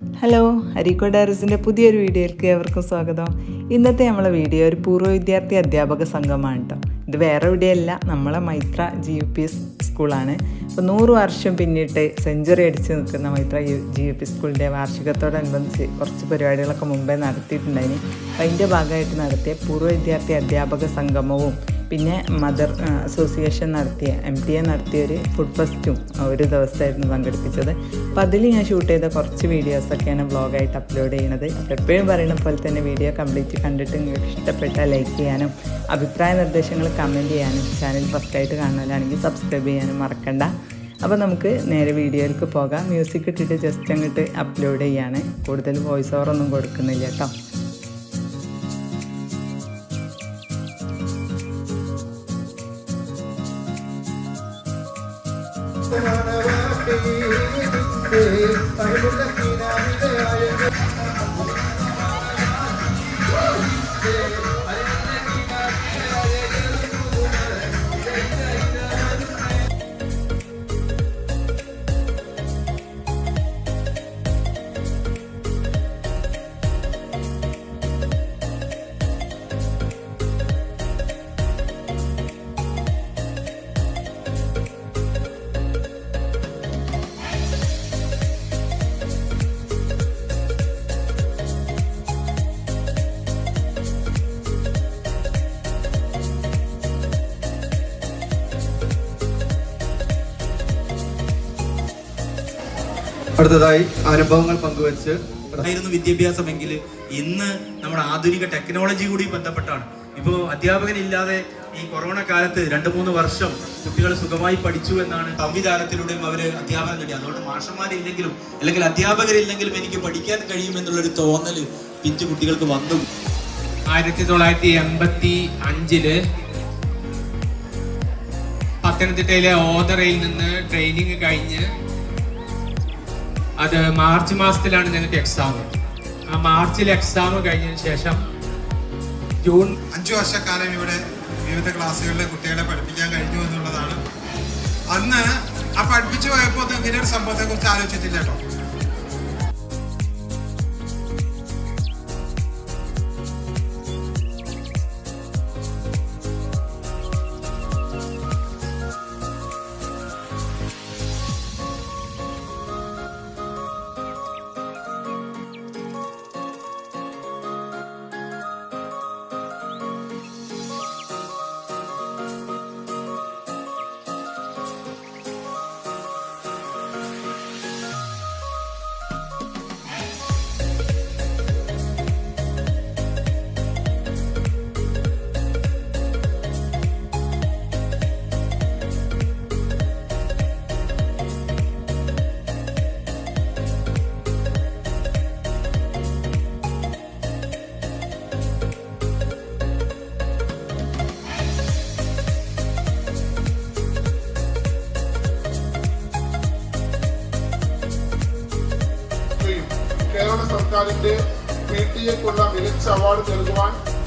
Hello, Areekode ഡയറീസിൻ്റെ പുതിയൊരു വീഡിയോയിലേക്ക് ഏവർക്കും സ്വാഗതം. ഇന്നത്തെ നമ്മളെ വീഡിയോ ഒരു പൂർവ്വ വിദ്യാർത്ഥി അധ്യാപക സംഘമാണ് കേട്ടോ. ഇത് വേറെ എവിടെയല്ല, നമ്മളെ മൈത്ര GUPS സ്കൂളാണ്. ഇപ്പോൾ 100 വർഷം പിന്നിട്ട് സെഞ്ചുറി അടിച്ച് നിൽക്കുന്ന മൈത്ര GUP സ്കൂളിൻ്റെ വാർഷികത്തോടനുബന്ധിച്ച് കുറച്ച് പരിപാടികളൊക്കെ മുമ്പേ നടത്തിയിട്ടുണ്ടായിന്. അപ്പോൾ അതിൻ്റെ ഭാഗമായിട്ട് നടത്തിയ പൂർവ്വ വിദ്യാർത്ഥി അധ്യാപക സംഗമവും പിന്നെ മദർ അസോസിയേഷൻ നടത്തിയ MTA നടത്തിയൊരു ഫുഡ് ഫെസ്റ്റും ഒരു ദിവസമായിരുന്നു സംഘടിപ്പിച്ചത്. അപ്പോൾ അതിൽ ഞാൻ ഷൂട്ട് ചെയ്ത കുറച്ച് വീഡിയോസൊക്കെയാണ് വ്ളോഗായിട്ട് അപ്ലോഡ് ചെയ്യുന്നത്. അപ്പോൾ എപ്പോഴും പറയുന്ന പോലെ തന്നെ വീഡിയോ കംപ്ലീറ്റ് കണ്ടിട്ട് നിങ്ങൾക്ക് ഇഷ്ടപ്പെട്ടാൽ ലൈക്ക് ചെയ്യാനും അഭിപ്രായ നിർദ്ദേശങ്ങൾ കമൻറ്റ് ചെയ്യാനും ചാനൽ ഫസ്റ്റായിട്ട് കാണുന്നവരാണെങ്കിൽ സബ്സ്ക്രൈബ് ചെയ്യാനും മറക്കണ്ട. അപ്പോൾ നമുക്ക് നേരെ വീഡിയോയിലേക്ക് പോകാം. മ്യൂസിക് ഇട്ടിട്ട് ജസ്റ്റ് അങ്ങോട്ട് അപ്ലോഡ് ചെയ്യാണ്. കൂടുതൽ വോയിസ് ഓവറൊന്നും കൊടുക്കുന്നില്ല കേട്ടോ. അടുത്തതായി അനുഭവങ്ങൾ പങ്കുവെച്ച് വിദ്യാഭ്യാസമെങ്കിൽ ഇന്ന് നമ്മുടെ ആധുനിക ടെക്നോളജി കൂടി ബന്ധപ്പെട്ടാണ്. ഇപ്പോൾ അധ്യാപകനില്ലാതെ ഈ കൊറോണ കാലത്ത് 2-3 വർഷം കുട്ടികൾ സുഖമായി പഠിച്ചു എന്നാണ് സംവിധാനത്തിലൂടെയും അവർ അധ്യാപനം നേടി. അതുകൊണ്ട് മാഷന്മാരില്ലെങ്കിലും അല്ലെങ്കിൽ അധ്യാപകരില്ലെങ്കിലും എനിക്ക് പഠിക്കാൻ കഴിയുമെന്നുള്ളൊരു തോന്നല് പിഞ്ചു കുട്ടികൾക്ക് വന്നു. 1985 പത്തനംതിട്ടയിലെ ഓതറയിൽ നിന്ന് ട്രെയിനിങ് കഴിഞ്ഞ് അത് മാർച്ച് മാസത്തിലാണ് ഞങ്ങൾക്ക് എക്സാം. ആ മാർച്ചിൽ എക്സാം കഴിഞ്ഞതിന് ശേഷം ജൂൺ 5 വർഷക്കാലം ഇവിടെ വിവിധ ക്ലാസ്സുകളിലെ കുട്ടികളെ പഠിപ്പിക്കാൻ കഴിഞ്ഞു എന്നുള്ളതാണ്. അന്ന് ആ പഠിപ്പിച്ചു പോയപ്പോൾ ഇങ്ങനെ ഒരു സംഭവത്തെ കുറിച്ച് ആലോചിച്ചിട്ടില്ല കേട്ടോ. കേരള സർക്കാരിന്റെ PTA-ക്കുള്ള മികച്ച അവാർഡ്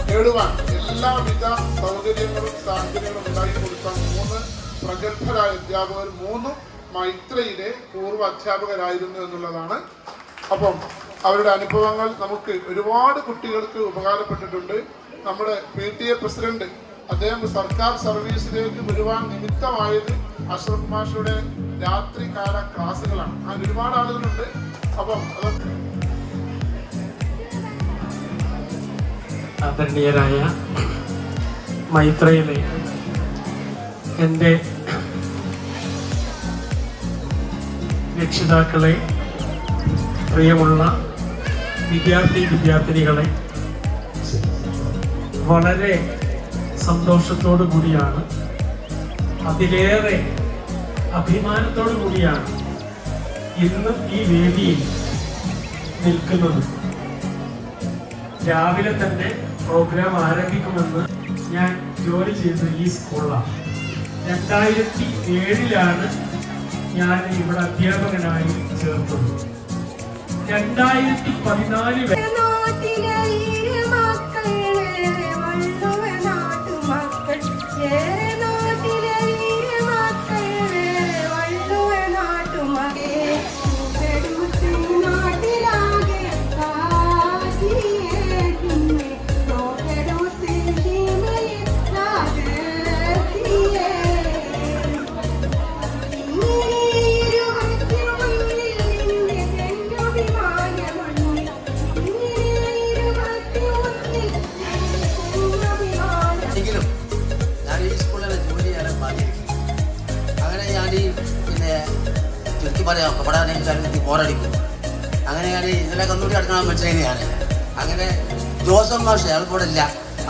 നേടുവാൻ എല്ലാവിധ സൗകര്യങ്ങളും സാഹചര്യങ്ങളും ഉണ്ടാക്കി കൊടുത്ത 3 പ്രഗത്ഭരായ അധ്യാപകർ 3 മൈത്രയിലെ പൂർവ്വ അധ്യാപകരായിരുന്നു എന്നുള്ളതാണ്. അപ്പം അവരുടെ അനുഭവങ്ങൾ നമുക്ക് ഒരുപാട് കുട്ടികൾക്ക് ഉപകാരപ്പെട്ടിട്ടുണ്ട്. നമ്മുടെ PTA പ്രസിഡന്റ് അദ്ദേഹം സർക്കാർ സർവീസിലേക്ക് വരുവാൻ നിമിത്തമായത് അഷ്റഫ് മാഷയുടെ രാത്രികാല ക്ലാസ്സുകളാണ്. അങ്ങനെ ഒരുപാട് ആളുകളുണ്ട്. അപ്പം ആദരണീയരായ മൈത്രയിലെ എൻ്റെ രക്ഷിതാക്കളെ, പ്രിയമുള്ള വിദ്യാർത്ഥിനികളെ, വളരെ സന്തോഷത്തോടു കൂടിയാണ്, അതിലേറെ അഭിമാനത്തോടു കൂടിയാണ് ഇന്നും ഈ വേദിയിൽ നിൽക്കുന്നത്. രാവിലെ തന്നെ പ്രോഗ്രാം ആരംഭിക്കുമെന്ന് ഞാൻ ജോലി ചെയ്തത് ഈ സ്കൂളിലാണ്. 2007 ഞാൻ ഇവിടെ അധ്യാപകനായി ചേർത്തത്. 2014 നാട്ടിലാ ബോറടിക്കും. അങ്ങനെ ഞാൻ ഇതിനൊക്കെ ഒന്നുകൂടി അടുക്കാൻ പറ്റുന്നത് ഞാൻ. അങ്ങനെ ജോസഫ് മാഷ് അയാൾ കൂടെ ഇല്ല,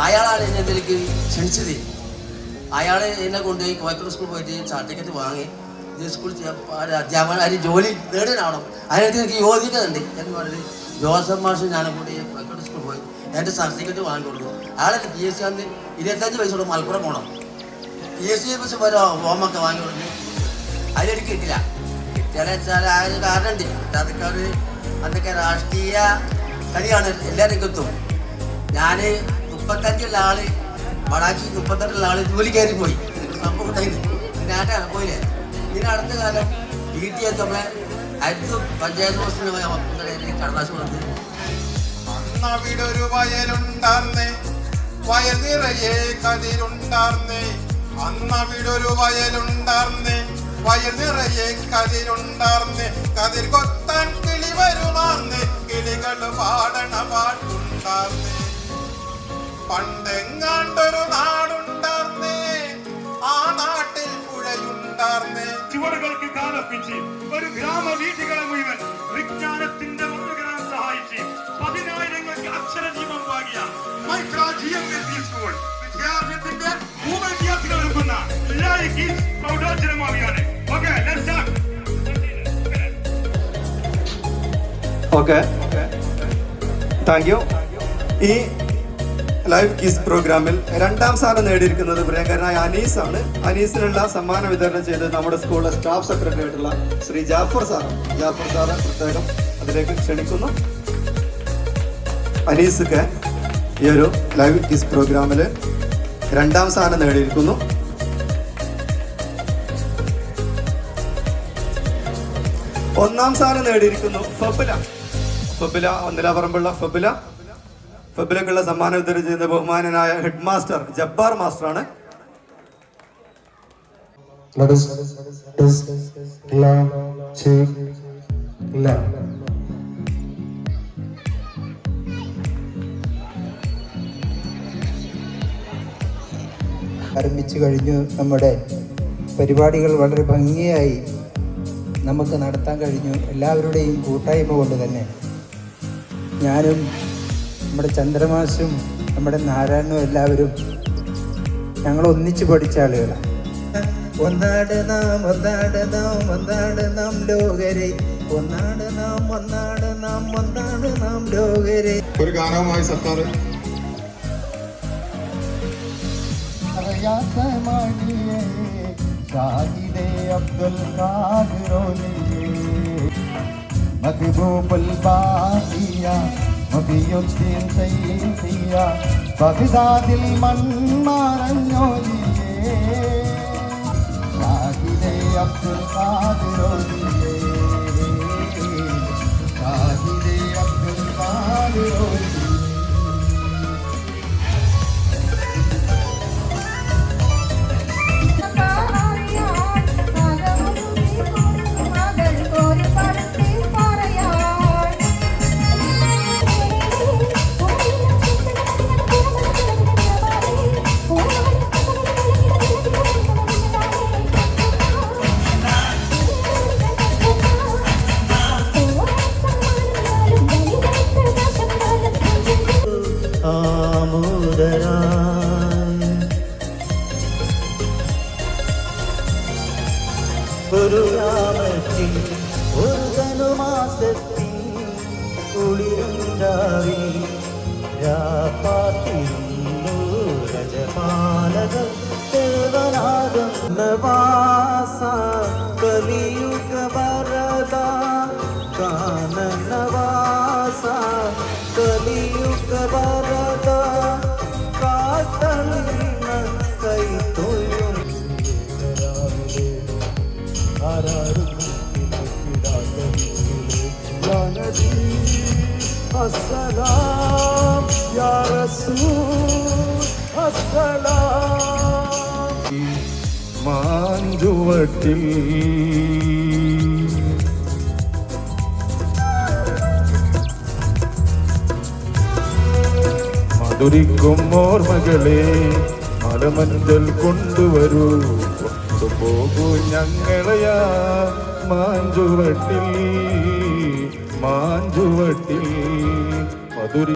അയാളാണ് എന്നെ ഇതിലേക്ക് ക്ഷണിച്ചത്. അയാൾ എന്നെ കൊണ്ടുപോയി കോയക്കോട് സ്കൂളിൽ പോയിട്ട് സർട്ടിഫിക്കറ്റ് വാങ്ങി ഇത് സ്കൂളിൽ അധ്യാപകൻ അതിന് ജോലി നേടാനാവണം, അതിനകത്ത് എനിക്ക് യോഗ്യതയുണ്ട് എന്ന് പറഞ്ഞ് ജോസഫ് മാഷ് ഞാനും കൂടി കോയക്കോട് സ്കൂളിൽ പോയി എൻ്റെ സർട്ടിഫിക്കറ്റ് വാങ്ങി കൊടുക്കും. അയാളെ PSC വന്ന് 25 വയസ്സോട് മലപ്പുറം പോകണം. PSC ബസ് ഓരോ ഫോമൊക്കെ വാങ്ങി കൊടുക്കും. അതിലെനിക്ക് കിട്ടില്ല. കിട്ടിയാലെന്ന് വെച്ചാൽ ആ ഒരു കാരണമുണ്ട്. അതൊക്കെ ഒരു അതൊക്കെ രാഷ്ട്രീയ കളിയാണ്, എല്ലാവരും എത്തും. ഞാൻ 35 ആള് വടാക്കി 38 ആള് ജോലി കയറി പോയി. സംഭവം ഉണ്ടായിരുന്നു. പിന്നെ ആട്ടാണ് പോയില്ലേ. ഇതിന് അടുത്ത കാലം PTA എത്തുമ്പോൾ അടുത്ത് പഞ്ചായത്ത് പോസ്റ്റിന് കടലാസ് കൊടുത്ത് അന്നവിടൊരു വയലുണ്ടാർന്നേ, വയൽ നിറയെ കതിരുണ്ടാർന്നേ. അന്നവിടൊരു വയലുണ്ടാർന്നേ, വയൽ നിറയെ കതിരുണ്ടാർന്നേ. കതിർ കൊത്താൻ കിളി വരുമാർന്നേ, കിളികൾ പാടണ പാട്ടുണ്ടാർന്നേ. പണ്ടെങ്ങാണ്ടൊരു നാടുണ്ടാർന്നേ, ആ നാട്ടിൽ പുഴയുണ്ടാർന്നേ. ചുവടുകൾക്ക് കാലപ്പിച്ച് ഒരു ഗ്രാമ വീഥികളെ മുഴുവൻ വിജ്ഞാനത്തിന്റെ മുഴുവൻ സഹായിച്ച് 10,000ങ്ങൾക്ക് അക്ഷരജീവം വാങ്ങിയ മൈത്ര GMSC സ്കൂൾ വിദ്യാഭ്യാസത്തിന്റെ 3 വിദ്യാർത്ഥികൾ എടുക്കുന്ന പ്രൗഢോജ്ജലമാവുകയാണ്. Okay, thank you. ഈ ലൈവ് ക്വിസ് പ്രോഗ്രാമിൽ 2ാം സ്ഥാനം നേടിയിരിക്കുന്നത് പ്രിയങ്കരനായ അനീസാണ്. അനീസിനുള്ള സമ്മാനം വിതരണം ചെയ്തത് നമ്മുടെ സ്കൂളിലെ സ്റ്റാഫ് സെക്രട്ടറി ആയിട്ടുള്ള ശ്രീ ജാഫർ സാറാണ്. ജാഫർ സാറെ പ്രത്യേകം അതിലേക്ക് ക്ഷണിക്കുന്നു. അനീസൊക്കെ ഈ ഒരു ലൈവ് ക്വിസ് പ്രോഗ്രാമിൽ 2ാം സ്ഥാനം നേടിയിരിക്കുന്നു. ഒന്നാം സ്ഥാനം നേടിയിരിക്കുന്നു ഫബില ഒന്നിലാപറമ്പുള്ള ഫബിലക്കുള്ള സമ്മാനം വിതരണം ചെയ്യുന്ന ബഹുമാനനായ ഹെഡ് മാസ്റ്റർ ജബ്ബാർ മാസ്റ്ററാണ്. ആരംഭിച്ചു കഴിഞ്ഞു. നമ്മുടെ പരിപാടികൾ വളരെ ഭംഗിയായി നമുക്ക് നടത്താൻ കഴിഞ്ഞു. എല്ലാവരുടെയും കൂട്ടായ്മ കൊണ്ട് തന്നെ ഞാനും നമ്മുടെ ചന്ദ്രമാസും നമ്മുടെ നാരായണനും എല്ലാവരും ഞങ്ങൾ ഒന്നിച്ച് പഠിച്ച ആളുകളാണ്. ഒന്നാട് നാം ഒന്നാട് നാം ഒന്നാട് നാം ലോകരെ, ഒന്നാട് നാം ഒന്നാട് നാം ഒന്നാട് നാം ലോകരെ. ഒരു ഗാനവുമായി സത്താർ അബ്ദുൽ മഖ്ബൂബുൽ ബാഖിയ മുബിയുദ്ദീൻ സയ്യിദിയ ബഗ്ദാദിൽ മൺമറഞ്ഞോലിയേ ഷാഹിദേ അബ്ദുൽ ഖാദിറോലിയേ ഷാഹിദേ അബ്ദുൽ ഖാദിറോലിയേ. ഒരു രാമത്തിൽ ഒരു ധനുമാസത്തിൽ കുളിരുണ്ടാവി രാപ്പാത്തിരുന്നു രജപാലകൾ ദേവനാദം നവാസ കലിയുഗ വരദ കാനനവാസ കലിയുഗ വരദ കാത്തണ്ണ കൈത്തൊഴും അസ്സലാം യാ റസൂൽ അസ്സലാം. മാഞ്ചുവട്ടിൽ മധുരിക്കും ഓർമ്മകളെ മലമഞ്ചൽ കൊണ്ടുവരൂ, കൊണ്ടുപോകൂ ഞങ്ങളെയാ മാഞ്ചുവട്ടിൽ. മാഞ്ചുവട്ടിൽ മധുരി